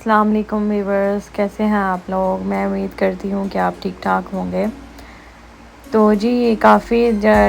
अस्सलाम वालेकुम व्यूअर्स, कैसे हैं आप लोग। मैं उम्मीद करती हूँ कि आप ठीक ठाक होंगे। तो जी काफ़ी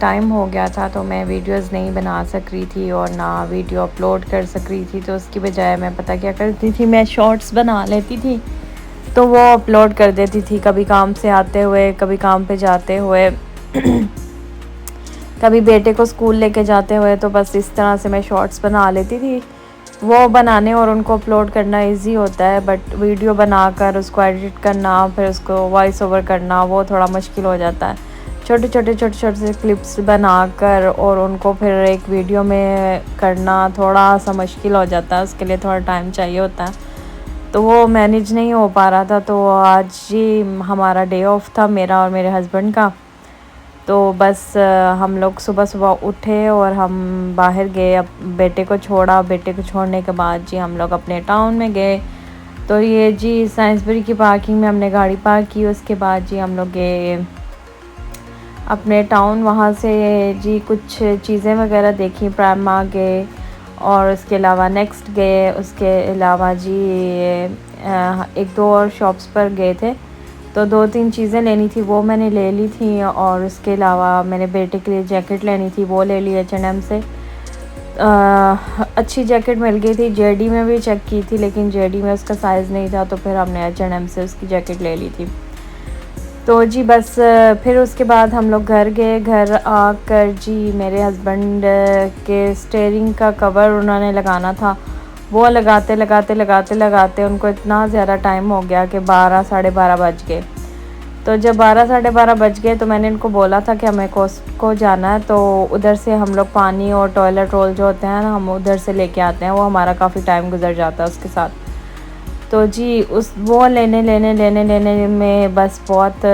टाइम हो गया था तो मैं वीडियोस नहीं बना सक रही थी और ना वीडियो अपलोड कर सक रही थी। तो उसकी बजाय मैं पता क्या करती थी, मैं शॉर्ट्स बना लेती थी तो वो अपलोड कर देती थी, कभी काम से आते हुए, कभी काम पे जाते हुए कभी बेटे को स्कूल लेके जाते हुए। तो बस इस तरह से मैं शॉर्ट्स बना लेती थी। वो बनाने और उनको अपलोड करना इजी होता है, बट वीडियो बनाकर उसको एडिट करना, फिर उसको वॉइस ओवर करना, वो थोड़ा मुश्किल हो जाता है। छोटे छोटे से क्लिप्स बनाकर और उनको फिर एक वीडियो में करना थोड़ा सा मुश्किल हो जाता है, उसके लिए थोड़ा टाइम चाहिए होता है। तो वो मैनेज नहीं हो पा रहा था। तो आज ही हमारा डे ऑफ था, मेरा और मेरे हस्बैंड का। तो बस हम लोग सुबह सुबह उठे और हम बाहर गए, अब बेटे को छोड़ा। बेटे को छोड़ने के बाद जी हम लोग अपने टाउन में गए। तो ये जी साइंसबरी की पार्किंग में हमने गाड़ी पार्क की। उसके बाद जी हम लोग गए अपने टाउन, वहाँ से जी कुछ चीज़ें वगैरह देखी, प्राइमा गए और उसके अलावा नेक्स्ट गए। उसके अलावा जी एक दो और शॉप्स पर गए थे। तो दो तीन चीज़ें लेनी थी, वो मैंने ले ली थी। और उसके अलावा मैंने बेटे के लिए जैकेट लेनी थी, वो ले ली H&M से। अच्छी जैकेट मिल गई थी। JD में भी चेक की थी लेकिन JD में उसका साइज़ नहीं था, तो फिर हमने H&M से उसकी जैकेट ले ली थी। तो जी बस फिर उसके बाद हम लोग घर गए। घर आकर जी मेरे हस्बैंड के स्टीयरिंग का कवर उन्होंने लगाना था, वो लगाते लगाते लगाते लगाते उनको इतना ज़्यादा टाइम हो गया कि 12 साढ़े 12 बज गए। तो जब 12 साढ़े 12 बज गए तो मैंने इनको बोला था कि हमें को जाना है, तो उधर से हम लोग पानी और टॉयलेट रोल जो होते हैं ना, हम उधर से लेके आते हैं। वो हमारा काफ़ी टाइम गुजर जाता है उसके साथ। तो जी उस वो लेने में बस बहुत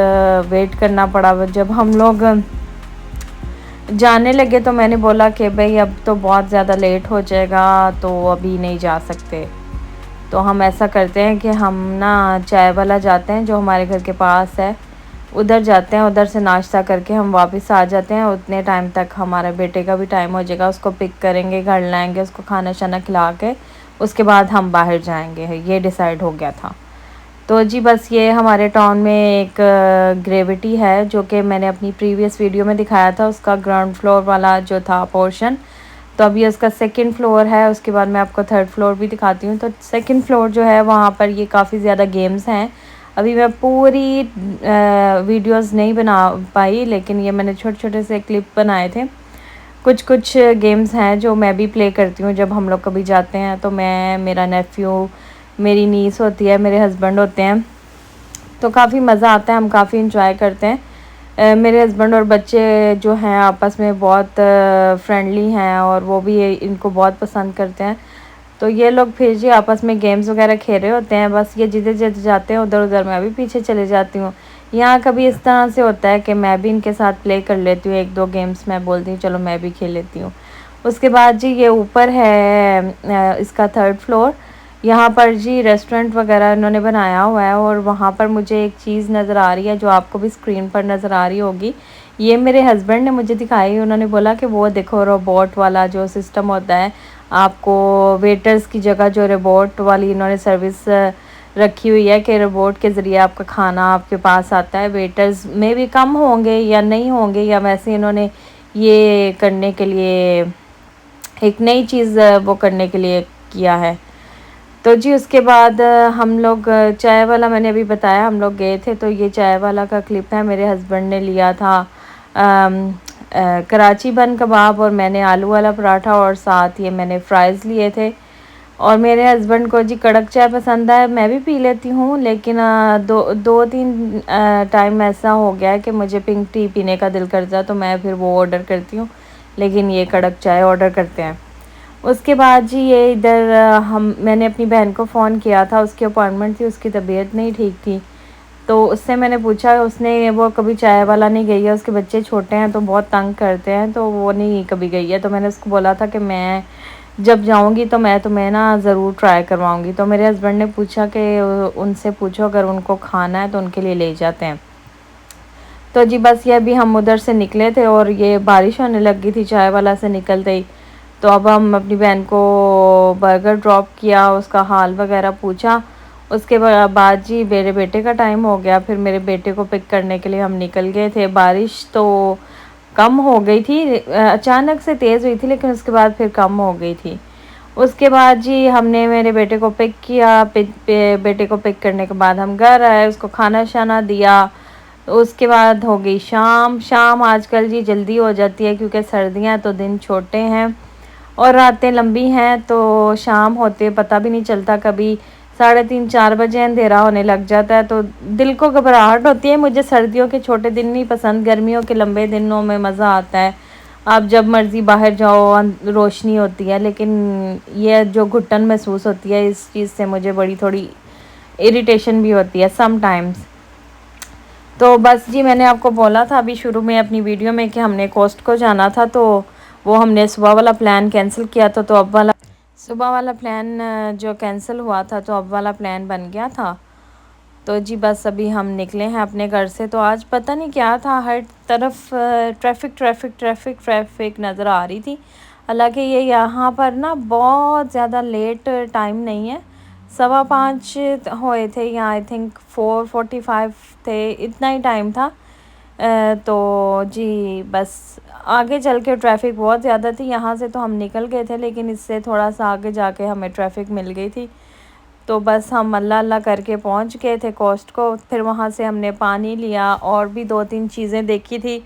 वेट करना पड़ा। जब हम लोग जाने लगे तो मैंने बोला कि भाई अब तो बहुत ज़्यादा लेट हो जाएगा, तो अभी नहीं जा सकते। तो हम ऐसा करते हैं कि हम ना चाय वाला जाते हैं जो हमारे घर के पास है, उधर जाते हैं। उधर से नाश्ता करके हम वापस आ जाते हैं। उतने टाइम तक हमारे बेटे का भी टाइम हो जाएगा, उसको पिक करेंगे, घर लाएंगे, उसको खाना शाना खिला के उसके बाद हम बाहर जाएंगे। ये डिसाइड हो गया था। तो जी बस ये हमारे टाउन में एक ग्रेविटी है जो कि मैंने अपनी प्रीवियस वीडियो में दिखाया था, उसका ग्राउंड फ्लोर वाला जो था पोर्शन। तो अभी उसका सेकंड फ्लोर है, उसके बाद मैं आपको थर्ड फ्लोर भी दिखाती हूँ। तो सेकंड फ्लोर जो है वहाँ पर ये काफ़ी ज़्यादा गेम्स हैं। अभी मैं पूरी वीडियोस नहीं बना पाई, लेकिन ये मैंने छोटे छोटे से क्लिप बनाए थे। कुछ कुछ गेम्स हैं जो मैं भी प्ले करती हूँ जब हम लोग कभी जाते हैं। तो मैं, मेरा नेफ्यू, मेरी नीस होती है, मेरे हस्बैंड होते हैं, तो काफ़ी मज़ा आता है, हम काफ़ी इंजॉय करते हैं। मेरे हस्बैंड और बच्चे जो हैं आपस में बहुत फ्रेंडली हैं और वो भी इनको बहुत पसंद करते हैं। तो ये लोग फिर जी आपस में गेम्स वगैरह खेल रहे होते हैं। बस ये जिधर जिधर जाते हैं उधर उधर मैं भी पीछे चले जाती हूँ। यहाँ कभी इस तरह से होता है कि मैं भी इनके साथ प्ले कर लेती हूँ, एक दो गेम्स मैं बोलती हूँ चलो मैं भी खेल लेती हूँ। उसके बाद जी ये ऊपर है इसका थर्ड फ्लोर। यहाँ पर जी रेस्टोरेंट वगैरह इन्होंने बनाया हुआ है और वहाँ पर मुझे एक चीज़ नज़र आ रही है जो आपको भी स्क्रीन पर नज़र आ रही होगी। ये मेरे हस्बैंड ने मुझे दिखाई, उन्होंने बोला कि वो देखो रोबोट वाला जो सिस्टम होता है, आपको वेटर्स की जगह जो रोबोट वाली इन्होंने सर्विस रखी हुई है कि रोबोट के ज़रिए आपका खाना आपके पास आता है। वेटर्स में भी कम होंगे या नहीं होंगे, या वैसे इन्होंने ये करने के लिए एक नई चीज़ वो करने के लिए किया है। तो जी उसके बाद हम लोग चाय वाला, मैंने अभी बताया हम लोग गए थे। तो ये चाय वाला का क्लिप है। मेरे हस्बैंड ने लिया था कराची बन कबाब और मैंने आलू वाला पराठा और साथ ये मैंने फ्राइज़ लिए थे। और मेरे हस्बैंड को जी कड़क चाय पसंद है, मैं भी पी लेती हूँ, लेकिन दो तीन टाइम ऐसा हो गया है कि मुझे पिंक टी पीने का दिल करता है, तो मैं फिर वो ऑर्डर करती हूँ, लेकिन ये कड़क चाय ऑर्डर करते हैं। उसके बाद जी ये इधर मैंने अपनी बहन को फ़ोन किया था, उसकी अपॉइंटमेंट थी, उसकी तबीयत नहीं ठीक थी। तो उससे मैंने पूछा, उसने, वो कभी चाय वाला नहीं गई है, उसके बच्चे छोटे हैं तो बहुत तंग करते हैं, तो वो नहीं कभी गई है। तो मैंने उसको बोला था कि मैं जब जाऊंगी तो मैं तुम्हें ना ज़रूर ट्राई करवाऊंगी। तो मेरे हस्बैंड ने पूछा कि उनसे पूछो अगर उनको खाना है तो उनके लिए ले जाते हैं। तो जी बस ये अभी हम उधर से निकले थे और ये बारिश होने लगी थी चाय वाला से निकलते ही। तो अब हम अपनी बहन को बर्गर ड्रॉप किया, उसका हाल वगैरह पूछा उसके बाद जी मेरे बेटे का टाइम हो गया, फिर मेरे बेटे को पिक करने के लिए हम निकल गए थे। बारिश तो कम हो गई थी, अचानक से तेज़ हुई थी लेकिन उसके बाद फिर कम हो गई थी। उसके बाद जी हमने मेरे बेटे को पिक किया, बेटे को पिक करने के बाद हम घर आए, उसको खाना शाना दिया। उसके बाद हो गई शाम। शाम आजकल जी जल्दी हो जाती है क्योंकि सर्दियाँ तो दिन छोटे हैं और रातें लंबी हैं, तो शाम होते पता भी नहीं चलता, कभी 3:30-4 बजे अंधेरा होने लग जाता है। तो दिल को घबराहट होती है। मुझे सर्दियों के छोटे दिन नहीं पसंद, गर्मियों के लंबे दिनों में मज़ा आता है। आप जब मर्ज़ी बाहर जाओ, रोशनी होती है, लेकिन ये जो घुटन महसूस होती है इस चीज़ से मुझे बड़ी थोड़ी इरिटेशन भी होती है समटाइम्स। तो बस जी मैंने आपको बोला था अभी शुरू में अपनी वीडियो में कि हमने कोस्ट को जाना था, तो वो हमने सुबह वाला प्लान कैंसिल किया था। तो अब वाला सुबह वाला प्लान जो कैंसिल हुआ था, तो अब वाला प्लान बन गया था। तो जी बस अभी हम निकले हैं अपने घर से। तो आज पता नहीं क्या था, हर तरफ ट्रैफिक ट्रैफिक ट्रैफिक ट्रैफिक नज़र आ रही थी। हालांकि ये यहाँ पर ना बहुत ज़्यादा लेट टाइम नहीं है, 5:15 हुए थे या आई थिंक 4:45 थे, इतना ही टाइम था। तो जी बस आगे चल के ट्रैफिक बहुत ज़्यादा थी। यहाँ से तो हम निकल गए थे लेकिन इससे थोड़ा सा आगे जाके हमें ट्रैफिक मिल गई थी। तो बस हम अल्लाह अल्लाह करके पहुँच गए थे कोस्ट को। फिर वहाँ से हमने पानी लिया और भी 2-3 चीज़ें देखी थी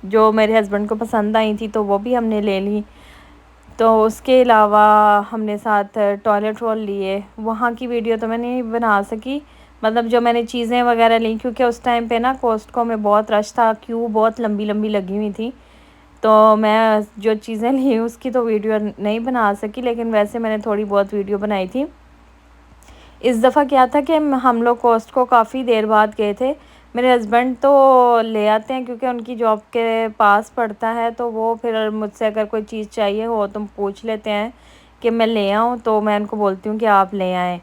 जो मेरे हस्बैंड को पसंद आई थी, तो वो भी हमने ले ली। तो उसके अलावा हमने साथ टॉयलेट रोल लिए। वहाँ की वीडियो तो मैं नहीं बना सकी, मतलब जो मैंने चीज़ें वगैरह ली, क्योंकि उस टाइम पे ना कोस्टको में बहुत रश था, क्यू बहुत लंबी लंबी लगी हुई थी। तो मैं जो चीज़ें ली उसकी तो वीडियो नहीं बना सकी, लेकिन वैसे मैंने थोड़ी बहुत वीडियो बनाई थी। इस दफ़ा क्या था कि हम लोग कोस्टको काफ़ी देर बाद गए थे। मेरे हस्बैंड तो ले आते हैं क्योंकि उनकी जॉब के पास पड़ता है, तो वो फिर मुझसे अगर कोई चीज़ चाहिए हो तो पूछ लेते हैं कि मैं ले आऊँ, तो मैं उनको बोलती हूँ कि आप ले आएँ,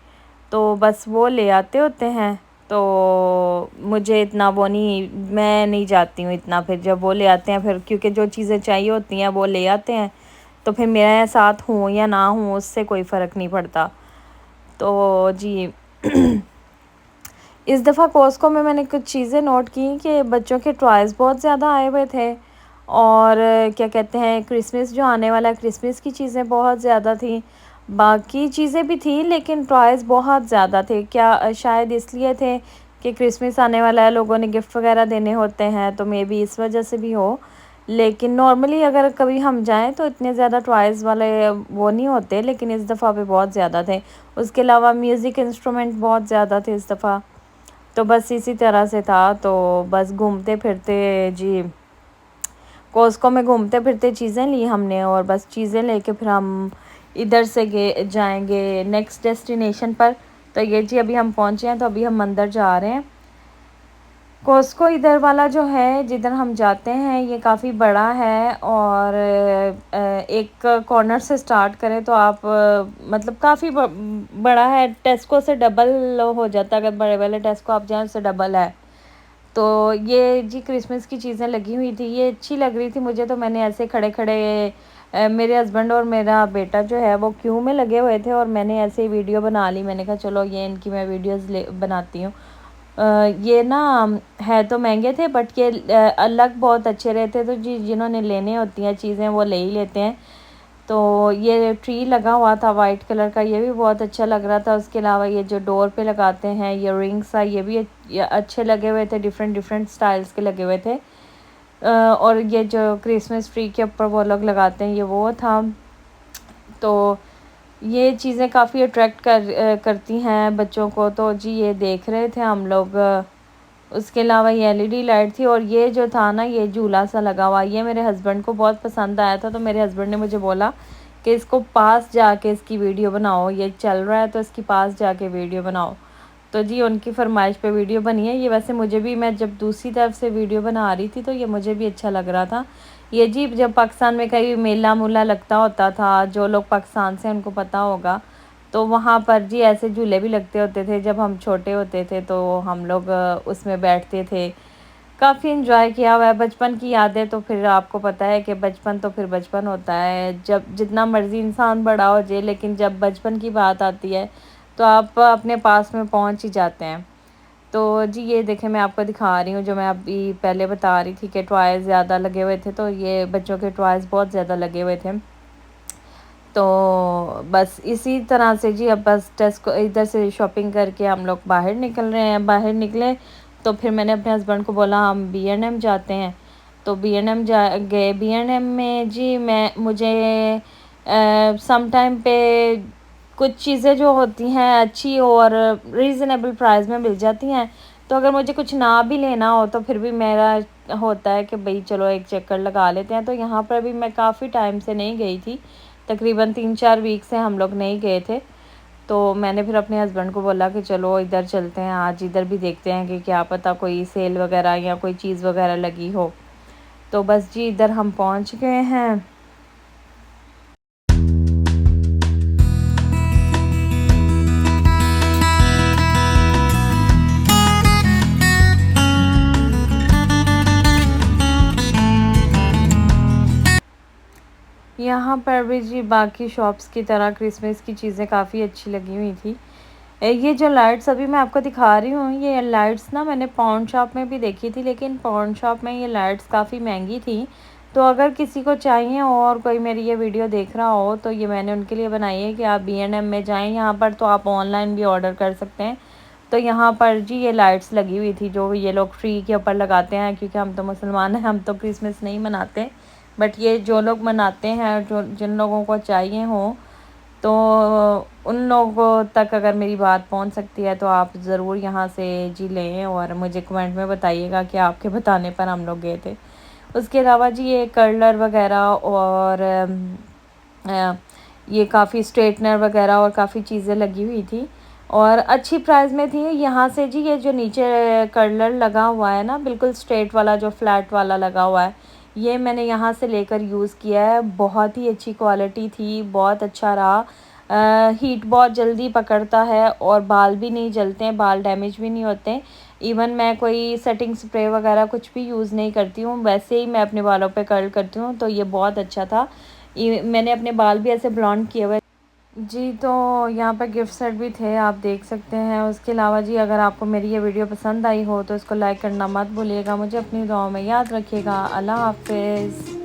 तो बस वो ले आते होते हैं। तो मुझे इतना वो नहीं, मैं नहीं जाती हूँ इतना, फिर जब वो ले आते हैं फिर, क्योंकि जो चीज़ें चाहिए होती हैं वो ले आते हैं, तो फिर मेरे साथ हूँ या ना हूँ उससे कोई फ़र्क नहीं पड़ता। तो जी इस दफ़ा कॉस्को में मैंने कुछ चीज़ें नोट की कि बच्चों के टॉयज़ बहुत ज़्यादा आए हुए थे, और क्या कहते हैं, क्रिसमस जो आने वाला है, क्रिसमस की चीज़ें बहुत ज़्यादा थी। बाकी चीज़ें भी थी लेकिन टॉयज़ बहुत ज़्यादा थे। क्या शायद इसलिए थे कि क्रिसमस आने वाला है, लोगों ने गिफ्ट वगैरह देने होते हैं, तो मे बी इस वजह से भी हो। लेकिन नॉर्मली अगर कभी हम जाएँ तो इतने ज़्यादा टॉयज़ वाले वो नहीं होते, लेकिन इस दफ़ा पे बहुत ज़्यादा थे। उसके अलावा म्यूज़िक इंस्ट्रूमेंट बहुत ज़्यादा थे इस दफ़ा। तो बस इसी तरह से था। तो बस घूमते फिरते जी कॉस्को में घूमते फिरते चीज़ें ली हमने, और बस चीज़ें लेके फिर हम इधर से जाएंगे नेक्स्ट डेस्टिनेशन पर। तो ये जी अभी हम पहुँचे हैं, तो अभी हम अंदर जा रहे हैं। कॉस्को इधर वाला जो है जिधर हम जाते हैं ये काफ़ी बड़ा है, और एक कॉर्नर से स्टार्ट करें तो आप मतलब काफ़ी बड़ा है, टेस्को से डबल हो जाता है। अगर बड़े वाले टेस्को आप जाएँ उससे डबल है। तो ये जी क्रिसमस की चीज़ें लगी हुई थी, ये अच्छी लग रही थी मुझे, तो मैंने ऐसे खड़े खड़े मेरे हस्बैंड और मेरा बेटा जो है वो क्यू में लगे हुए थे, और मैंने ऐसे ही वीडियो बना ली। मैंने कहा चलो ये इनकी मैं वीडियोस बनाती हूँ। ये ना है तो महंगे थे, बट ये अलग बहुत अच्छे रहते, तो जी जिन्होंने लेने होती हैं चीज़ें वो ले ही लेते हैं। तो ये ट्री लगा हुआ था वाइट कलर का, ये भी बहुत अच्छा लग रहा था। उसके अलावा ये जो डोर पे लगाते हैं ये रिंग्स है, ये भी अच्छे लगे हुए थे, डिफरेंट डिफरेंट स्टाइल्स के लगे हुए थे। और ये जो क्रिसमस ट्री के ऊपर वो लोग लगाते हैं ये वो था। तो ये चीज़ें काफ़ी अट्रैक्ट करती हैं बच्चों को, तो जी ये देख रहे थे हम लोग। उसके अलावा ये एलईडी लाइट थी, और ये जो था ना ये झूला सा लगा हुआ, ये मेरे हस्बैंड को बहुत पसंद आया था। तो मेरे हस्बैंड ने मुझे बोला कि इसको पास जाके इसकी वीडियो बनाओ, ये चल रहा है तो इसकी पास जाके वीडियो बनाओ। तो जी उनकी फरमाइश पे वीडियो बनी है ये। वैसे मुझे भी, मैं जब दूसरी तरफ से वीडियो बना रही थी तो ये मुझे भी अच्छा लग रहा था। ये जी जब पाकिस्तान में कहीं मेला मूला लगता होता था, जो लोग पाकिस्तान से उनको पता होगा, तो वहाँ पर जी ऐसे झूले भी लगते होते थे। जब हम छोटे होते थे तो हम लोग उसमें बैठते थे, काफ़ी इन्जॉय किया हुआ है। बचपन की यादें तो फिर आपको पता है कि बचपन तो फिर बचपन होता है, जब जितना मर्ज़ी इंसान बड़ा हो जाए, लेकिन जब बचपन की बात आती है तो आप अपने पास में पहुंच ही जाते हैं। तो जी ये देखें, मैं आपको दिखा रही हूँ, जो मैं अभी पहले बता रही थी कि टॉयज़ ज़्यादा लगे हुए थे, तो ये बच्चों के टॉयज़ बहुत ज़्यादा लगे हुए थे। तो बस इसी तरह से जी अब बस टेस्को इधर से शॉपिंग करके हम लोग बाहर निकल रहे हैं। बाहर निकले तो फिर मैंने अपने हस्बैंड को बोला हम B&M जाते हैं। तो B&M जा गए। B&M में जी मुझे सम टाइम पे कुछ चीज़ें जो होती हैं अच्छी और रीज़नेबल प्राइस में मिल जाती हैं। तो अगर मुझे कुछ ना भी लेना हो तो फिर भी मेरा होता है कि भाई चलो एक चक्कर लगा लेते हैं। तो यहाँ पर भी मैं काफ़ी टाइम से नहीं गई थी, तकरीबन 3-4 वीक से हम लोग नहीं गए थे। तो मैंने फिर अपने हस्बैंड को बोला कि चलो इधर चलते हैं, आज इधर भी देखते हैं कि क्या पता कोई सेल वगैरह या कोई चीज़ वगैरह लगी हो। तो बस जी इधर हम पहुंच गए हैं। यहाँ पर भी जी बाकी शॉप्स की तरह क्रिसमस की चीज़ें काफ़ी अच्छी लगी हुई थी। ये जो लाइट्स अभी मैं आपको दिखा रही हूँ, ये लाइट्स ना मैंने पाउंड शॉप में भी देखी थी, लेकिन पाउंड शॉप में ये लाइट्स काफ़ी महंगी थी। तो अगर किसी को चाहिए और कोई मेरी ये वीडियो देख रहा हो तो ये मैंने उनके लिए बनाई है कि आप B&M में जाएँ, यहाँ पर तो आप ऑनलाइन भी ऑर्डर कर सकते हैं। तो यहाँ पर जी ये लाइट्स लगी हुई थी जो ये लोग ट्री के ऊपर लगाते हैं, क्योंकि हम तो मुसलमान हैं, हम तो क्रिसमस नहीं मनाते। बट ये जो लोग मनाते हैं, जो जिन लोगों को चाहिए हो, तो उन लोगों तक अगर मेरी बात पहुंच सकती है तो आप ज़रूर यहाँ से जी लें और मुझे कमेंट में बताइएगा कि आपके बताने पर हम लोग गए थे। उसके अलावा जी ये कर्लर वगैरह और ये काफ़ी स्ट्रेटनर वगैरह और काफ़ी चीज़ें लगी हुई थी और अच्छी प्राइस में थी। यहाँ से जी ये जो नीचे कर्लर लगा हुआ है ना, बिल्कुल स्ट्रेट वाला जो फ्लैट वाला लगा हुआ है, ये मैंने यहाँ से लेकर यूज़ किया है। बहुत ही अच्छी क्वालिटी थी, बहुत अच्छा रहा। हीट बहुत जल्दी पकड़ता है और बाल भी नहीं जलते हैं, बाल डैमेज भी नहीं होते। इवन मैं कोई सेटिंग स्प्रे वगैरह कुछ भी यूज़ नहीं करती हूँ, वैसे ही मैं अपने बालों पे कर्ल करती हूँ। तो ये बहुत अच्छा था। मैंने अपने बाल भी ऐसे ब्लॉन्ड किए हुए जी। तो यहाँ पर गिफ्ट सेट भी थे, आप देख सकते हैं। उसके अलावा जी अगर आपको मेरी ये वीडियो पसंद आई हो तो इसको लाइक करना मत भूलिएगा। मुझे अपनी दुआओं में याद रखिएगा। अल्लाह हाफ़िज़।